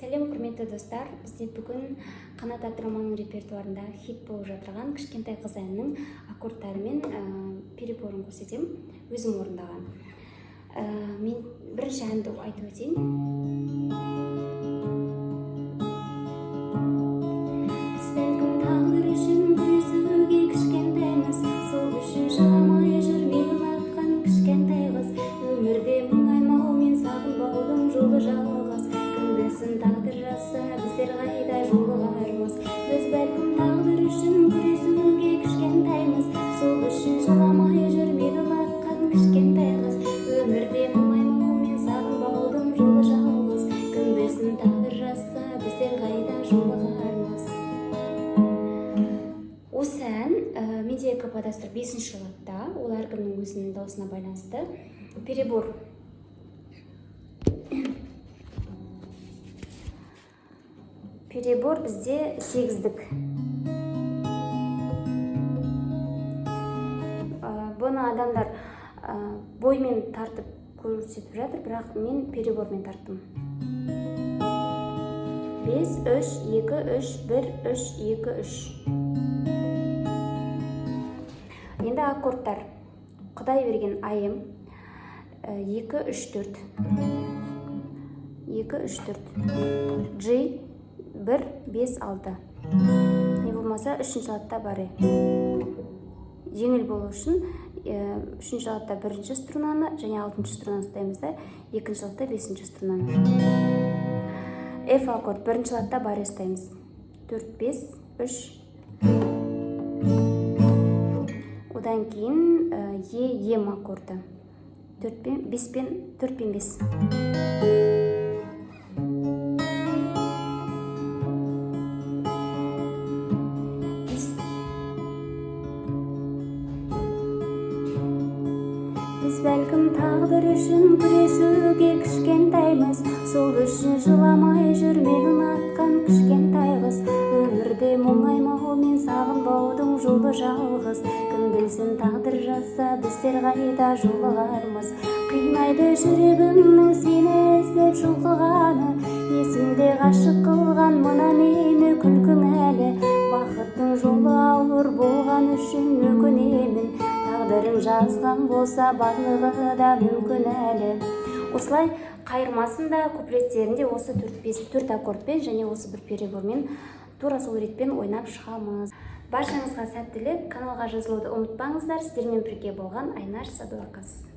Сәлем, құрметті достар. Бізде бүгін Қанат Абдраманның репертуарында хит болып жатырған Кішкентай қыз әнінің аккордтарымен переборын көрсетем, өзім орындаған. Мен бірінші әнді айтып өтейін. Біз бәлкім тағдыр үшін күресуге кішкентаймыз, сол үшін жыламай жүрмей ұнатқан кішкентай қыз. Өмірде мұңаймау мен сағынбаудың жолы жалғыз. Кім білсін тағдыр жазса біздер қайда жолығармыз. Біз бәлкім тағдыр үшін күресуге кішкентаймыз, сол үшін жыламай жүрмей ұнатқан кішкентай қыз. Өмірде мұңаймау мен сағынбаудың жолы жалғыз. Кім білсін тағдыр жазса біздер қайда жолығармыз. Осы ән менде каподастр 5-ші латта, ол әркімнің өзінің даусына байланысты. Перебор. Перебор бізде 8-дік. Бұны адамдар боймен тартып көрсетіп жатыр, бірақ мен перебормен тарттым. 5, 3, 2, 3, 1, 3, 2, 3. Енді аккордтар. Құдай берген айым. 2, 3, 4. 2, 3, 4. G, 1, 5, 6. Не болмаса 3-ші латта бар. Жеңіл болу үшін 3-ші латта 1-ші струнаны және 6-ші струнаны ұстаймыз да, 2-ші латта 5-ші струнаны. F аккорд 1-ші латта бар ұстаймыз. 4, 5, 3. Одан кейін Ем аккорды. 5 пен 4 пен 5. Біз бәлкім тағдыр үшін күресуге кішкентаймыз, сол үшін жыламай жүрмей ұнатқан кішкентай қыз. Өмірде мұңаймау мен сағынбаудың жолы жалғыз. Кім білсін тағдыр жазса біздер қайда жолығармыз. Қинайды жүрегімнің сені іздеп жұлқығаны, есімде ғашық қылған мына мені күлкің әлі. Бақыттың жолы ауыр болған үшін өкінемін, тағдырың жазған болса барлығы да мүмкін әлі. Осылай қайырмасында куплеттерінде осы 4 аккордпен және осы бір перебормен тура сол ретпен ойнап шығамыз. Баршаңызға сәттілік. Каналға жазылуды ұмытпаңыздар. Сіздермен бірге болған Айнаш Садуақас.